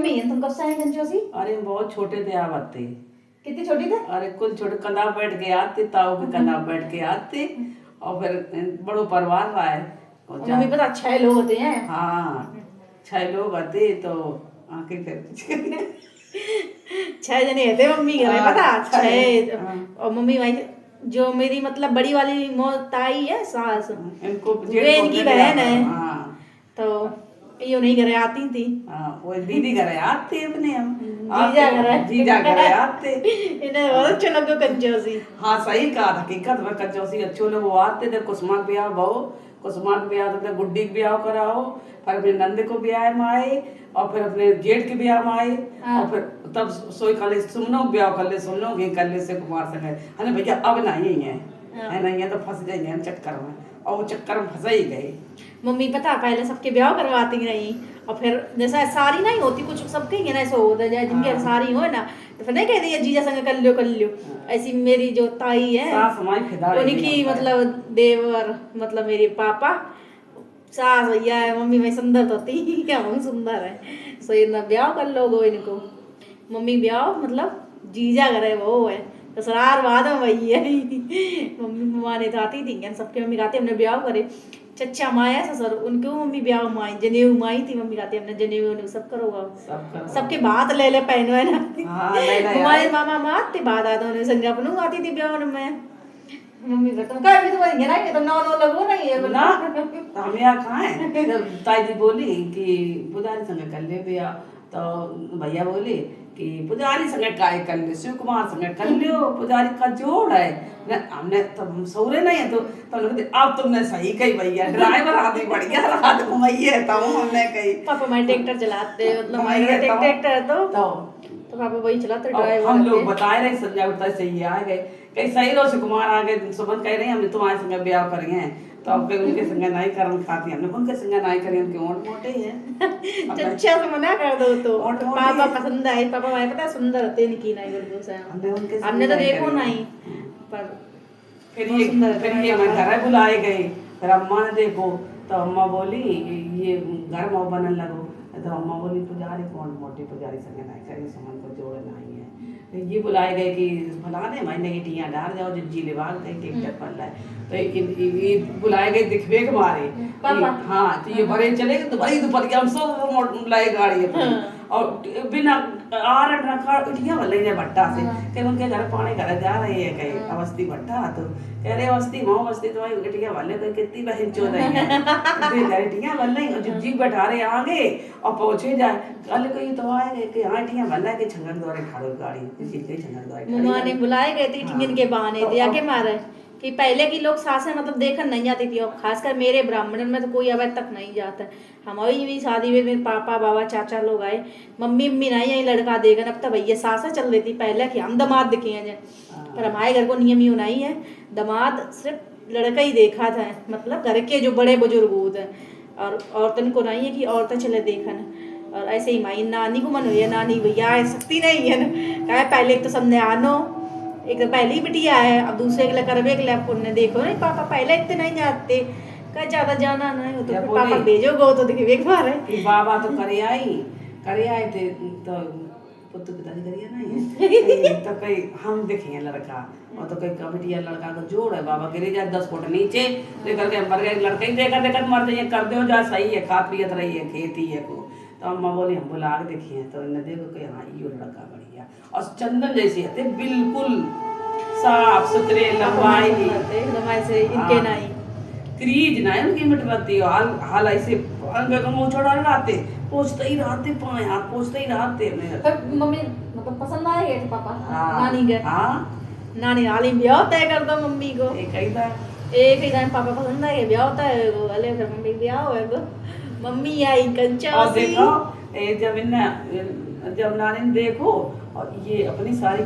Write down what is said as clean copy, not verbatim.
में ही तुम कब से आई कंजूसी? अरे बहुत छोटे थे आप आते। कितनी छोटी थे? अरे कुल छोटे कंधा बैठ के आते, ताऊ के कंधा बैठ के आते और फिर बड़ो परिवार रहा है। मम्मी पता 6 लोग होते हैं। हाँ 6 लोग आते तो आके फिर 6 जने होते मम्मी घर में, पता 6। और मम्मी वही जो मेरी मतलब बड़ी वाली ताई है सास, इनको वे इनकी बहन है। हाँ तो ये नहीं घरे आती थी। वो दीदी घरे आते अपने हम जीजा घरे आते। इन्हें बहुत अच्छा लगा कंजूसी। हाँ सही कहा, हकीकत में कंजूसी अच्छे लोग आते थे। कुसुमा के ब्याह बहु, कुसुमा के ब्याह तो गुड्डी के ब्याह कराओ, फिर अपने नंद को ब्याह में आए और फिर अपने जेठ के ब्याह में आए। और फिर तब सोई कल सुनो ब्याह कर ले, सुन लो कल से कुमार संग अरे भैया अब नहीं है नहीं है तो फंस जाएंगे हम चक्कर में, और वो चक्कर में फंसा ही गए। मम्मी पता पहले सबके ब्याह करवाती रही और फिर जैसा सारी नहीं होती, कुछ सबके ही ना ऐसा होता है जिनके सारी हो ना तो फिर नहीं कहती है जीजा संग कर लियो। ऐसी मेरी जो ताई है उनकी मतलब देवर मतलब मेरे पापा सास भैया है, मम्मी भाई सुंदर तो थी क्या हम सुंदर है, सो इतना ब्याह कर लो इनको। मम्मी ब्याह मतलब जीजा करे वो है ससुराल बाद में वही है। मम्मी माने तो आती थी सबके, मम्मी कहती हमने ब्याह करे। चचा माया ससुर उनको मम्मी ब्याह में आई, जनेऊ में आई थी। मम्मी कहती हमने जनेऊ सब करोगा, सबके बात ले ले पहनो है ना। हमारे मामा मात थे बाद आते उन्हें संग अपनों आती थी ब्याह में। मम्मी का तुम कह भी तो बोलेंगे ना कि तुम नौ लगो नहीं है ना हम यहाँ कहाँ है। ताई जी बोली कि पुजारी संग कर ले ब्याह, तो भैया बोले कि पुजारी संग काय कर ले, शिव कुमार संग कर लियो, पुजारी का जोड़ है। हमने तब हम सौरे नहीं है तो अब तुमने सही कही भैया, ड्राइवर आदमी बढ़िया रहा घुमाइए तब हमने कही। पापा मैं ट्रैक्टर चलाते मतलब ट्रैक्टर तो पापा वही चलाते ड्राइवर। हम लोग बताए रहे संजय उठता सही आ गए, कहीं सही रो शिव कुमार आ गए, सुमन कह रहे हैं हमने तुम्हारे संग ब्याह करेंगे, तो अब उनके संग नहीं करन खाती, हमने उनके संग नहीं करें, उनके ओंठ मोटे हैं। अच्छा से मना कर दो तो पापा पसंद आए। पापा भाई पता सुंदर होते इनकी नहीं बोल से हमने तो देखो नहीं, पर फिर ये मैं घर बुलाए गए। फिर अम्मा ने देखो तो अम्मा बोली ये घर में बनने लगो, तो अम्मा बोली पुजारी कौन मोटी पुजारी संग नहीं करें, समन को जोड़ नहीं है। ये बुलाए गए कि भला ने महीने की टियाँ डाल जाओ जिज्जी लिबाग कहीं ट्रैक्टर पड़ रहा है, तो ये बुलाए गए दिखबे के मारे। हाँ तो ये बड़े चले गए तो भाई दोपहर हम सब लाए गाड़ी और बिना आर रखा उठिया भले ने भट्टा से कह उनके घर पानी घर जा रही है कहीं अवस्थी भट्टा, तो कह रहे अवस्थी माँ अवस्थी तो भाई उठिया भले तो कितनी बहन चो रही है उठिया भले जिज्जी बैठा रहे आगे और पहुंचे जाए कल को ये तो आए कि हाँ उठिया भले के छंगन द्वारे खड़ो गाड़ी मम्मा ने बुलाए गए थे ठिंगन के बहाने थे आके मारे कि पहले की लोग सासें मतलब देखने नहीं जाती थी, और खासकर मेरे ब्राह्मण में तो कोई अब तक नहीं जाता। हमारी भी शादी में मेरे पापा बाबा चाचा लोग आए, मम्मी मम्मी नहीं आई लड़का देखने, अब तो भैया सासें चल रही थी पहले कि हम दामाद दिखे हैं, पर हमारे घर को नियम ही नहीं है, दामाद सिर्फ लड़का ही देखा था, मतलब घर के जो बड़े बुजुर्ग होते हैं, और औरतन को नहीं है कि औरतें चले देखन। और ऐसे ही माई नानी को मन हुई है, नानी भैया आ सकती नहीं है ना, कहे पहले एक तो समझे आनो, एक तो पहली बिटिया है, अब दूसरे के लिए करवे के लिए पुण्य देखो नहीं पापा पहले इतने नहीं जाते, कह ज्यादा जाना नहीं हो तो पापा भेजो गो तो देखिए एक बार है बाबा तो करे आए थे तो पुत्र पिताजी करिए नहीं तो कहीं हम देखेंगे लड़का और तो कहीं कमिटिया लड़का का जोड़ है, बाबा गिरे जाए 10 फुट नीचे लेकर के मर गए, लड़के ही देखा मर जाइए कर दो जा सही है, खा पियत रही है खेती है को। तो अम्मा बोली हम बुला के देखिए तो इन्हें देखो कि हाँ ये लड़का बढ़िया और चंदन जैसे होते बिल्कुल साफ सुथरे लंबाई से इनके नहीं क्रीज ना उनकी मिट रहती हाल ऐसे अंग का मुंह छोड़ा रहते पोछते ही रहते, पाए हाथ पोछते ही रहते। मम्मी मतलब पसंद आए गए थे पापा नानी के। हाँ नानी नाली ब्याह तय कर दो मम्मी को, एक ही टाइम पापा पसंद आए ब्याह होता है अले फिर मम्मी ब्याह होएगा, मम्मी आई कंचा और देखो जब नानी देखो और ये अपनी सारी